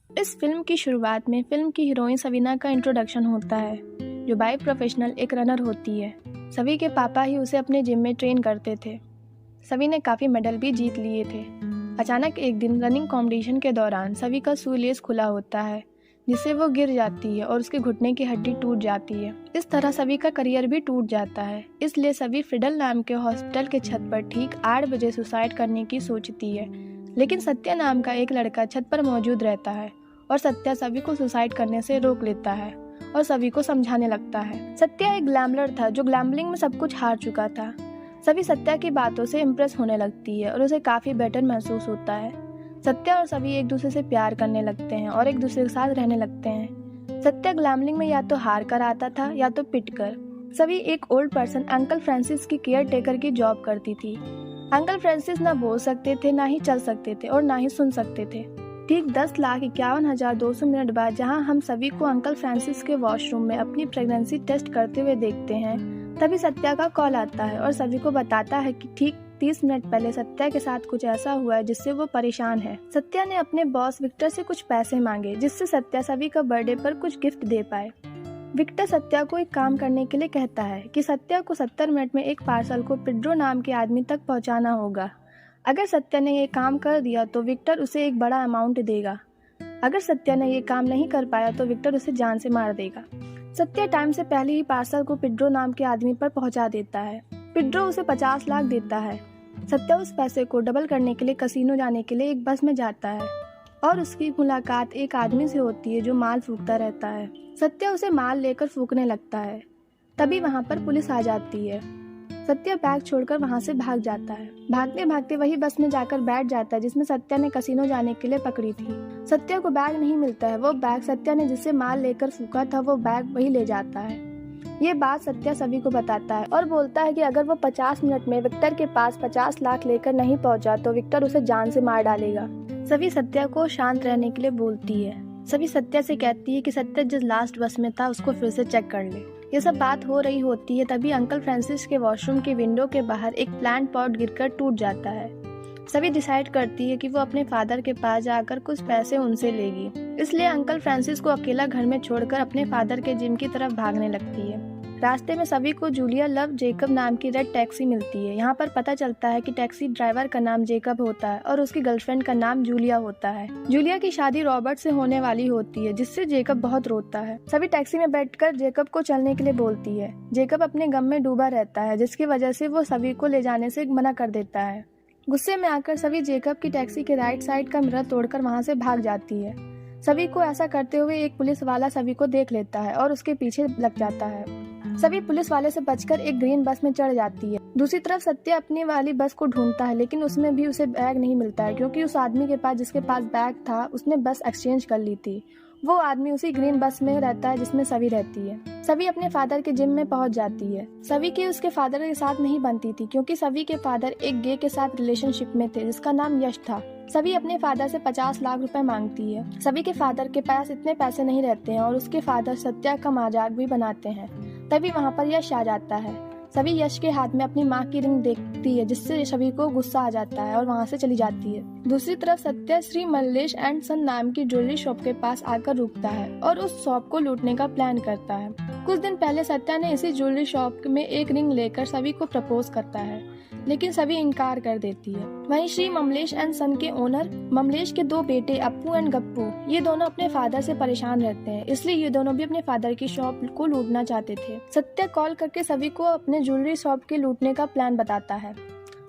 इस फिल्म की शुरुआत में फिल्म की हीरोइन सवीना का इंट्रोडक्शन होता है, जो बाय प्रोफेशनल एक रनर होती है। सवी के पापा ही उसे अपने जिम में ट्रेन करते थे। सवी ने काफ़ी मेडल भी जीत लिए थे। अचानक एक दिन रनिंग कॉम्पिटिशन के दौरान सवी का शू लेस खुला होता है, जिससे वो गिर जाती है और उसके घुटने की हड्डी टूट जाती है। इस तरह सवी का करियर भी टूट जाता है। इसलिए सवी फ्रिडल नाम के हॉस्पिटल के छत पर ठीक 8 बजे सुसाइड करने की सोचती है, लेकिन सत्या नाम का एक लड़का छत पर मौजूद रहता है और सत्या सवी को सुसाइड करने से रोक लेता है और सवी को समझाने लगता है। सत्या एक ग्लैमरर था जो ग्लैम्बलिंग में सब कुछ हार चुका था। सवी सत्या की बातों से इम्प्रेस होने लगती है और उसे काफ़ी बेटर महसूस होता है। सत्या और सवी एक दूसरे से प्यार करने लगते हैं और एक दूसरे के साथ रहने लगते हैं। सत्या ग्लैम्बलिंग में या तो हार कर आता था या तो पिट कर। सवी एक ओल्ड पर्सन अंकल फ्रांसिस की केयर टेकर की जॉब करती थी। अंकल फ्रांसिस ना बोल सकते थे, ना ही चल सकते थे और ना ही सुन सकते थे। ठीक 10,51,200 मिनट बाद जहां हम सभी को अंकल फ्रांसिस के वॉशरूम में अपनी प्रेगनेंसी टेस्ट करते हुए देखते हैं, तभी सत्या का कॉल आता है और सभी को बताता है कि ठीक 30 मिनट पहले सत्या के साथ कुछ ऐसा हुआ है जिससे वो परेशान है। सत्या ने अपने बॉस विक्टर से कुछ पैसे मांगे, जिससे सत्या सभी का बर्थडे पर कुछ गिफ्ट दे पाए। विक्टर सत्या को एक काम करने के लिए कहता है कि सत्या को 70 मिनट में एक पार्सल को पेड्रो नाम के आदमी तक पहुंचाना होगा। अगर सत्या ने ये काम कर दिया तो विक्टर उसे एक बड़ा अमाउंट देगा। अगर सत्या ने ये काम नहीं कर पाया तो विक्टर उसे जान से मार देगा। सत्या टाइम से पहले ही पार्सल को पेड्रो नाम के आदमी पर पहुंचा देता है। पेड्रो उसे 50 लाख देता है। सत्या उस पैसे को डबल करने के लिए कसिनो जाने के लिए एक बस में जाता है और उसकी मुलाकात एक आदमी से होती है जो माल फूकता रहता है। सत्या उसे माल लेकर फूकने लगता है। तभी वहाँ पर पुलिस आ जाती है। सत्या बैग छोड़कर वहाँ से भाग जाता है। भागते भागते वही बस में जाकर बैठ जाता है जिसमें सत्या ने कसिनो जाने के लिए पकड़ी थी। सत्या को बैग नहीं मिलता है। वो बैग सत्या ने जिससे माल लेकर फूका था वो बैग वही ले जाता है। ये बात सत्या सभी को बताता है और बोलता है कि अगर वो 50 मिनट में विक्टर के पास 50 लाख लेकर नहीं पहुंचा तो विक्टर उसे जान से मार डालेगा। सभी सत्या को शांत रहने के लिए बोलती है। सभी सत्या से कहती है कि सत्या जिस लास्ट बस में था उसको फिर से चेक कर ले। ये सब बात हो रही होती है तभी अंकल फ्रांसिस के वॉशरूम के विंडो के बाहर एक प्लांट पॉट गिरकर टूट जाता है। सभी डिसाइड करती है कि वो अपने फादर के पास जाकर कुछ पैसे उनसे लेगी। इसलिए अंकल फ्रांसिस को अकेला घर में छोड़कर अपने फादर के जिम की तरफ भागने लगती है। रास्ते में सभी को जूलिया लव जेकब नाम की रेड टैक्सी मिलती है। यहाँ पर पता चलता है कि टैक्सी ड्राइवर का नाम जेकब होता है और उसकी गर्लफ्रेंड का नाम जूलिया होता है। जूलिया की शादी रॉबर्ट से होने वाली होती है, जिससे जेकब बहुत रोता है। सभी टैक्सी में बैठकर जेकब को चलने के लिए बोलती है। जेकब अपने गम में डूबा रहता है, जिसकी वजह से वो सभी को ले जाने से मना कर देता है। गुस्से में आकर सभी जेकब की टैक्सी के राइट साइड का मिरर तोड़कर वहाँ से भाग जाती है। सभी को ऐसा करते हुए एक पुलिस वाला सभी को देख लेता है और उसके पीछे लग जाता है। सभी पुलिस वाले से बचकर एक ग्रीन बस में चढ़ जाती है। दूसरी तरफ सत्या अपनी वाली बस को ढूंढता है, लेकिन उसमें भी उसे बैग नहीं मिलता है, क्योंकि उस आदमी के पास जिसके पास बैग था उसने बस एक्सचेंज कर ली थी। वो आदमी उसी ग्रीन बस में रहता है जिसमें सभी रहती है। सभी अपने फादर के जिम में पहुंच जाती है। सभी की उसके फादर के साथ नहीं बनती थी, क्योंकि सभी के फादर एक गे के साथ रिलेशनशिप में थे जिसका नाम यश था। सभी अपने फादर से 50 लाख रुपए मांगती है। सभी के फादर के पास इतने पैसे नहीं रहते हैं और उसके फादर सत्या का मजाक भी बनाते हैं। तभी वहाँ पर यश आ जाता है। सभी यश के हाथ में अपनी माँ की रिंग देखती है, जिससे सभी को गुस्सा आ जाता है और वहाँ से चली जाती है। दूसरी तरफ सत्या श्री मल्लेश एंड सन नाम की ज्वेलरी शॉप के पास आकर रुकता है और उस शॉप को लूटने का प्लान करता है। कुछ दिन पहले सत्या ने इसी ज्वेलरी शॉप में एक रिंग लेकर सभी को प्रपोज करता है, लेकिन सभी इनकार कर देती है। वहीं श्री ममलेश एंड सन के ओनर ममलेश के 2 बेटे अप्पू एंड गप्पू, ये दोनों अपने फादर से परेशान रहते हैं, इसलिए ये दोनों भी अपने फादर की शॉप को लूटना चाहते थे। सत्या कॉल करके सभी को अपने ज्वेलरी शॉप के लूटने का प्लान बताता है।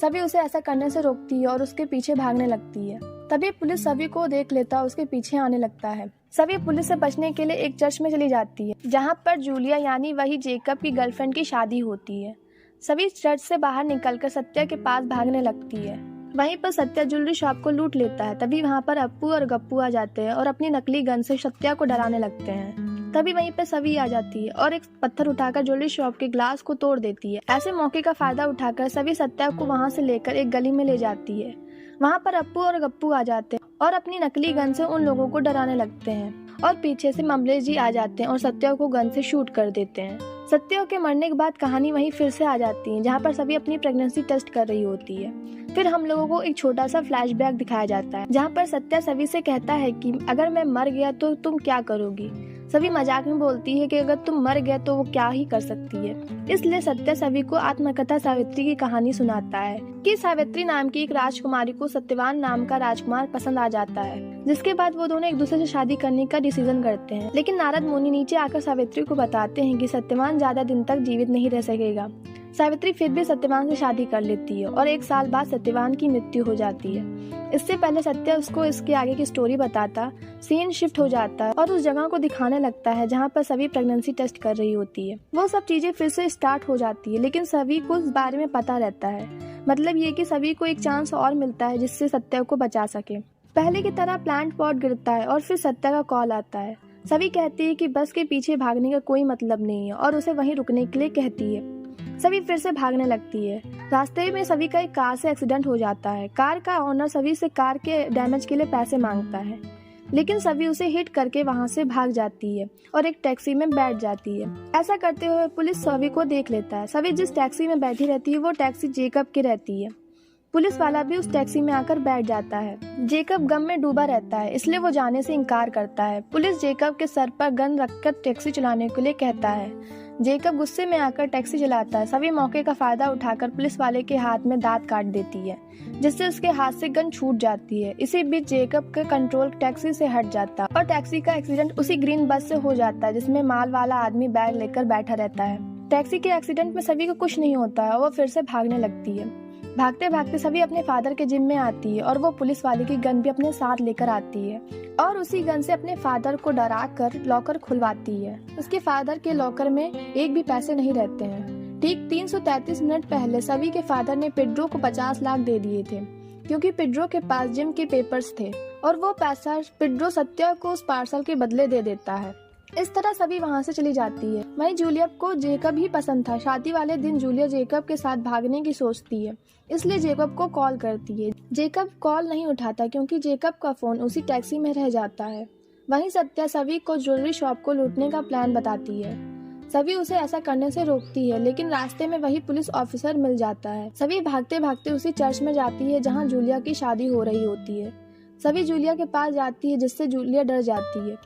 सभी उसे ऐसा करने से रोकती है और उसके पीछे भागने लगती है। तभी पुलिस सभी को देख लेता उसके पीछे आने लगता है। सभी पुलिस से बचने के लिए एक चर्च में चली जाती है, जहाँ पर जूलिया यानी वही जेकब की गर्लफ्रेंड की शादी होती है। सभी चर्च से बाहर निकलकर सत्या के पास भागने लगती है। वहीं पर सत्या ज्वेलरी शॉप को लूट लेता है। तभी वहाँ पर अप्पू और गप्पू आ जाते हैं और अपनी नकली गन से सत्या को डराने लगते हैं। तभी वहीं पर सभी आ जाती है और एक पत्थर उठाकर ज्वेलरी शॉप के ग्लास को तोड़ देती है। ऐसे मौके का फायदा उठाकर सभी सत्या को वहाँ से लेकर एक गली में ले जाती है। वहाँ पर अप्पू और गप्पू आ जाते हैं और अपनी नकली गन से उन लोगों को डराने लगते हैं और पीछे से ममलेश जी आ जाते हैं और सत्या को गन से शूट कर देते हैं। सत्या के मरने के बाद कहानी वहीं फिर से आ जाती है, जहाँ पर सभी अपनी प्रेगनेंसी टेस्ट कर रही होती है। फिर हम लोगों को एक छोटा सा फ्लैशबैक दिखाया जाता है जहाँ पर सत्या सवी से कहता है कि अगर मैं मर गया तो तुम क्या करोगी। सवी मजाक में बोलती है कि अगर तुम मर गया तो वो क्या ही कर सकती है। इसलिए सत्या सवी को आत्मकथा सावित्री की कहानी सुनाता है कि सावित्री नाम की एक राजकुमारी को सत्यवान नाम का राजकुमार पसंद आ जाता है, जिसके बाद वो दोनों एक दूसरे से शादी करने का डिसीजन करते हैं। लेकिन नारद मुनि नीचे आकर सावित्री को बताते हैं कि सत्यवान ज्यादा दिन तक जीवित नहीं रह सकेगा। सावित्री फिर भी सत्यवान से शादी कर लेती है और 1 साल बाद सत्यवान की मृत्यु हो जाती है। इससे पहले सत्या उसको इसके आगे की स्टोरी बताता सीन शिफ्ट हो जाता है और उस जगह को दिखाने लगता है जहाँ पर सभी प्रेगनेंसी टेस्ट कर रही होती है। वो सब चीजें फिर से स्टार्ट हो जाती है, लेकिन सभी को इस बारे में पता रहता है। मतलब ये कि सभी को एक चांस और मिलता है जिससे सत्या को बचा सके। पहले की तरह प्लांट पॉट गिरता है और फिर सत्या का कॉल आता है। सभी कहती है कि बस के पीछे भागने का कोई मतलब नहीं है और उसे वहीं रुकने के लिए कहती है। सभी फिर से भागने लगती है। रास्ते में सभी का एक कार से एक्सीडेंट हो जाता है। कार का ओनर सभी से कार के डैमेज के लिए पैसे मांगता है, लेकिन सभी उसे हिट करके वहां से भाग जाती है और एक टैक्सी में बैठ जाती है। ऐसा करते हुए पुलिस सभी को देख लेता है। सभी जिस टैक्सी में बैठी रहती है वो टैक्सी जेकब की रहती है। पुलिस वाला भी उस टैक्सी में आकर बैठ जाता है। जेकब गम में डूबा रहता है, इसलिए वो जाने से इनकार करता है। पुलिस जेकब के सर पर गन रखकर टैक्सी चलाने के लिए कहता है। जेकब गुस्से में आकर टैक्सी चलाता है। सभी मौके का फायदा उठाकर पुलिस वाले के हाथ में दांत काट देती है, जिससे उसके हाथ से गन छूट जाती है। इसी बीच जेकब का कंट्रोल टैक्सी से हट जाता है और टैक्सी का एक्सीडेंट उसी ग्रीन बस से हो जाता है जिसमें माल वाला आदमी बैग लेकर बैठा रहता है। टैक्सी के एक्सीडेंट में सभी को कुछ नहीं होता है और वो फिर से भागने लगती है। भागते भागते सभी अपने फादर के जिम में आती है और वो पुलिस वाले की गन भी अपने साथ लेकर आती है और उसी गन से अपने फादर को डरा कर लॉकर खुलवाती है। उसके फादर के लॉकर में एक भी पैसे नहीं रहते हैं। ठीक 333 मिनट पहले सभी के फादर ने पेड्रो को 50 लाख दे दिए थे, क्योंकि पेड्रो के पास जिम के पेपर्स थे और वो पैसा पेड्रो सत्या को उस पार्सल के बदले दे देता है। इस तरह सभी वहाँ से चली जाती है। वहीं जूलिया को जेकब ही पसंद था। शादी वाले दिन जूलिया जेकब के साथ भागने की सोचती है, इसलिए जेकब को कॉल करती है। जेकब कॉल नहीं उठाता क्योंकि जेकब का फोन उसी टैक्सी में रह जाता है। वहीं सत्या सभी को ज्वेलरी शॉप को लूटने का प्लान बताती है। सभी उसे ऐसा करने से रोकती है, लेकिन रास्ते में वही पुलिस ऑफिसर मिल जाता है। सभी भागते भागते उसी चर्च में जाती है जहाँ जूलिया की शादी हो रही होती है। सभी जूलिया के पास जाती है, जिससे जूलिया डर जाती है।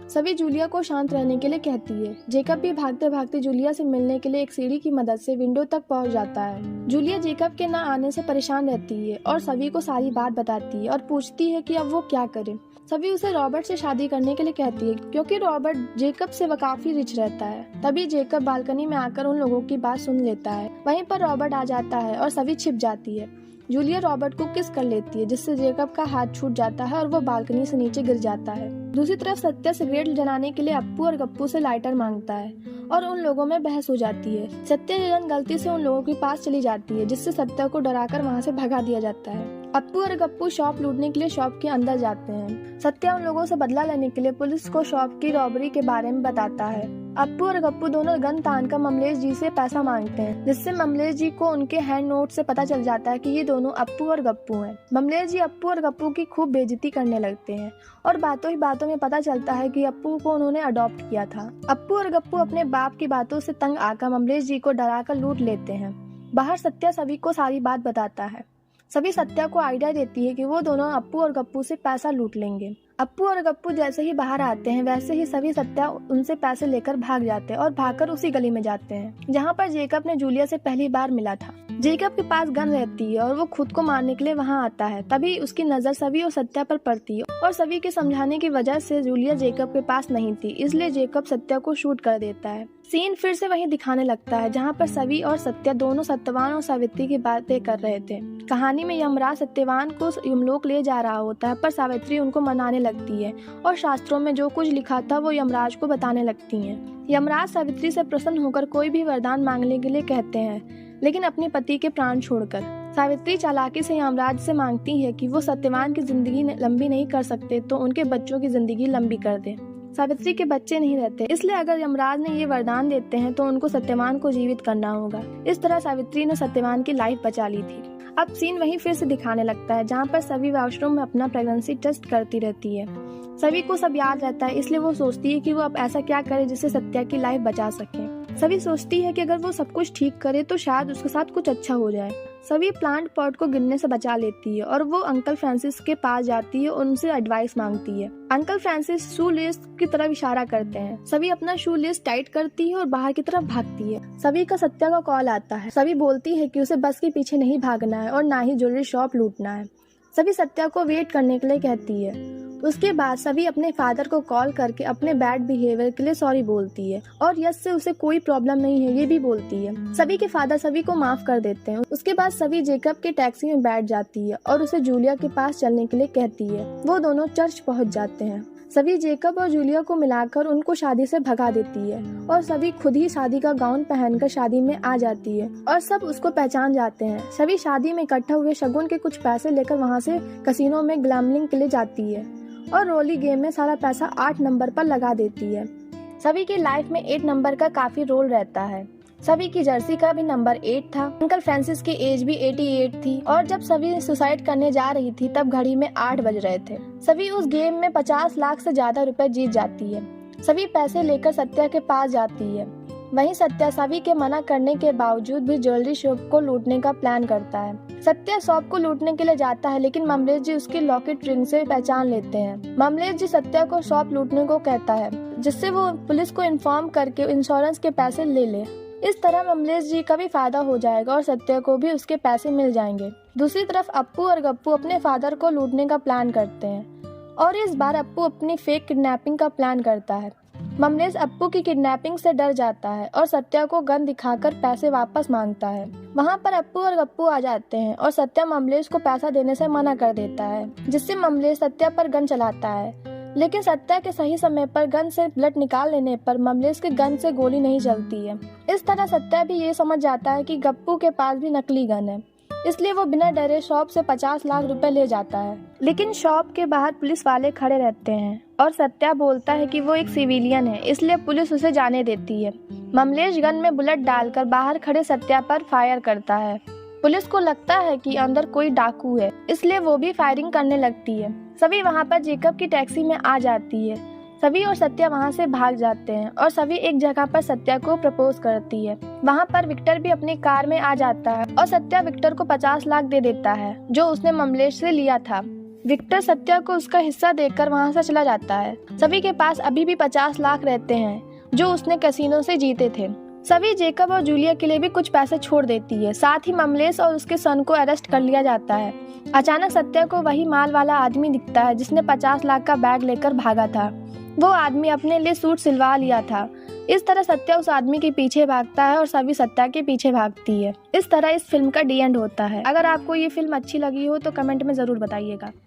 सभी जूलिया को शांत रहने के लिए कहती है। जेकब भी भागते भागते जूलिया से मिलने के लिए एक सीढ़ी की मदद से विंडो तक पहुंच जाता है। जूलिया जेकब के न आने से परेशान रहती है और सभी को सारी बात बताती है और पूछती है कि अब वो क्या करे। सभी उसे रॉबर्ट से शादी करने के लिए कहती है, क्योंकि रॉबर्ट जेकब से काफी रिच रहता है। तभी जेकब बालकनी में आकर उन लोगों की बात सुन लेता है। वहीं पर रॉबर्ट आ जाता है और सभी छिप जाती है। जूलिया रॉबर्ट को किस कर लेती है, जिससे जेकब का हाथ छूट जाता है और वो बालकनी से नीचे गिर जाता है। दूसरी तरफ सत्या सिगरेट जलाने के लिए अप्पू और गप्पू से लाइटर मांगता है और उन लोगों में बहस हो जाती है। सत्या की गन गलती से उन लोगों के पास चली जाती है, जिससे सत्या को डराकर वहाँ से भगा दिया जाता है। अप्पू और गप्पू शॉप लूटने के लिए शॉप के अंदर जाते हैं। सत्या उन लोगों से बदला लेने के लिए पुलिस को शॉप की रॉबरी के बारे में बताता है। अप्पू और गप्पू दोनों गन तान कर ममलेश जी से पैसा मांगते हैं, जिससे ममलेश जी को उनके हैंड नोट से पता चल जाता है कि ये दोनों अप्पू और गप्पू हैं। ममलेश जी अप्पू और गप्पू की खूब बेइज्जती करने लगते हैं और बातों ही बातों में पता चलता है कि अप्पू को उन्होंने अडॉप्ट किया था। अप्पू और गप्पू अपने बाप की बातों से तंग आकर ममलेश जी को डराकर लूट लेते हैं। बाहर सत्या सभी को सारी बात बताता है। सभी सत्या को आइडिया देती है कि वो दोनों अप्पू और गप्पू से पैसा लूट लेंगे। अप्पू और गप्पू जैसे ही बाहर आते हैं, वैसे ही सभी सत्या उनसे पैसे लेकर भाग जाते हैं और भागकर उसी गली में जाते हैं जहाँ पर जेकब ने जूलिया से पहली बार मिला था। जेकब के पास गन रहती है और वो खुद को मारने के लिए वहाँ आता है। तभी उसकी नजर सभी और सत्या पर पड़ती है और सभी के समझाने की वजह से जूलिया जेकब के पास नहीं थी, इसलिए जेकब सत्या को शूट कर देता है। सीन फिर से वहीं दिखाने लगता है जहाँ पर सभी और सत्या दोनों सत्यवान और सावित्री की बातें कर रहे थे। कहानी में यमराज सत्यवान को यमलोक ले जा रहा होता है, पर सावित्री उनको मनाने लगती है और शास्त्रों में जो कुछ लिखा था वो यमराज को बताने लगती है। यमराज सावित्री से प्रसन्न होकर कोई भी वरदान मांगने के लिए कहते हैं, लेकिन अपने पति के प्राण छोड़कर। सावित्री चालाकी से यमराज से मांगती है कि वो सत्यवान की जिंदगी लंबी नहीं कर सकते तो उनके बच्चों की जिंदगी लंबी कर दे। सावित्री के बच्चे नहीं रहते, इसलिए अगर यमराज ने ये वरदान देते हैं तो उनको सत्यवान को जीवित करना होगा। इस तरह सावित्री ने सत्यवान की लाइफ बचा ली थी। अब सीन वहीं फिर से दिखाने लगता है जहाँ पर सभी वॉशरूम में अपना प्रेगनेंसी टेस्ट करती रहती है। सभी को सब याद रहता है, इसलिए वो सोचती है कि वो अब ऐसा क्या करे जिससे सत्या की लाइफ बचा सके। सभी सोचती है कि अगर वो सब कुछ ठीक करे तो शायद उसके साथ कुछ अच्छा हो जाए। सभी प्लांट पॉट को गिरने से बचा लेती है और वो अंकल फ्रांसिस के पास जाती है, उनसे एडवाइस मांगती है। अंकल फ्रांसिस शू लेस की तरफ इशारा करते हैं। सभी अपना शू लेस टाइट करती है और बाहर की तरफ भागती है। सभी का सत्या का कॉल आता है। सभी बोलती है कि उसे बस के पीछे नहीं भागना है और ना ही ज्वेलरी शॉप लूटना है। सभी सत्या को वेट करने के लिए कहती है। उसके बाद सभी अपने फादर को कॉल करके अपने बैड बिहेवियर के लिए सॉरी बोलती है और यस से उसे कोई प्रॉब्लम नहीं है ये भी बोलती है। सभी के फादर सभी को माफ कर देते हैं। उसके बाद सभी जेकब के टैक्सी में बैठ जाती है और उसे जूलिया के पास चलने के लिए कहती है। वो दोनों चर्च पहुंच जाते हैं। सभी जेकब और जूलिया को मिलाकर उनको शादी से भगा देती है और सभी खुद ही शादी का गाउन पहनकर शादी में आ जाती है और सब उसको पहचान जाते हैं। सभी शादी में इकट्ठा हुए शगुन के कुछ पैसे लेकर वहाँ से कसिनो में ग्लैमलिंग के लिए जाती है और रोली गेम में सारा पैसा 8 नंबर पर लगा देती है। सभी की लाइफ में 8 नंबर का काफी रोल रहता है। सभी की जर्सी का भी नंबर 8 था। अंकल फ्रांसिस की एज भी 88 थी और जब सभी सुसाइड करने जा रही थी तब घड़ी में 8 बज रहे थे। सभी उस गेम में 50 लाख से ज्यादा रुपए जीत जाती है। सभी पैसे लेकर सत्या के पास जाती है। वहीं सत्या सभी के मना करने के बावजूद भी ज्वेलरी शॉप को लूटने का प्लान करता है। सत्या शॉप को लूटने के लिए जाता है लेकिन ममलेश जी उसकी लॉकेट रिंग से पहचान लेते हैं। ममलेश जी सत्या को शॉप लूटने को कहता है जिससे वो पुलिस को इन्फॉर्म करके इंश्योरेंस के पैसे ले ले। इस तरह ममलेश जी का भी फायदा हो जाएगा और सत्या को भी उसके पैसे मिल जाएंगे। दूसरी तरफ अप्पू और गप्पू अपने फादर को लूटने का प्लान करते हैं और इस बार अप्पू अपनी फेक किडनैपिंग का प्लान करता है। ममलेश अप्पू की किडनैपिंग से डर जाता है और सत्या को गन दिखाकर पैसे वापस मांगता है। वहाँ पर अप्पू और गप्पू आ जाते हैं और सत्या ममलेश को पैसा देने से मना कर देता है जिससे ममलेश सत्या पर गन चलाता है। लेकिन सत्या के सही समय पर गन से ब्लड निकाल लेने पर ममलेश के गन से गोली नहीं चलती है। इस तरह सत्या भी ये समझ जाता है कि गप्पू के पास भी नकली गन है, इसलिए वो बिना डरे शॉप से 50 लाख रुपए ले जाता है। लेकिन शॉप के बाहर पुलिस वाले खड़े रहते हैं और सत्या बोलता है कि वो एक सिविलियन है, इसलिए पुलिस उसे जाने देती है। ममलेश गन में बुलेट डालकर बाहर खड़े सत्या पर फायर करता है। पुलिस को लगता है कि अंदर कोई डाकू है, इसलिए वो भी फायरिंग करने लगती है। सभी वहाँ पर जेकब की टैक्सी में आ जाती है। सभी और सत्या वहाँ से भाग जाते हैं और सभी एक जगह पर सत्या को प्रपोज करती है। वहाँ पर विक्टर भी अपनी कार में आ जाता है और सत्या विक्टर को 50 लाख दे देता है जो उसने ममलेश से लिया था। विक्टर सत्या को उसका हिस्सा देकर वहाँ से चला जाता है। सभी के पास अभी भी 50 लाख रहते हैं जो उसने कैसीनो से जीते थे। सभी जेकब और जूलिया के लिए भी कुछ पैसे छोड़ देती है। साथ ही ममलेश और उसके सन को अरेस्ट कर लिया जाता है। अचानक सत्या को वही माल वाला आदमी दिखता है जिसने 50 लाख का बैग लेकर भागा था। वो आदमी अपने लिए सूट सिलवा लिया था। इस तरह सत्या उस आदमी के पीछे भागता है और सभी सत्या के पीछे भागती है। इस तरह इस फिल्म का डी एंड होता है। अगर आपको ये फिल्म अच्छी लगी हो तो कमेंट में जरूर बताइएगा।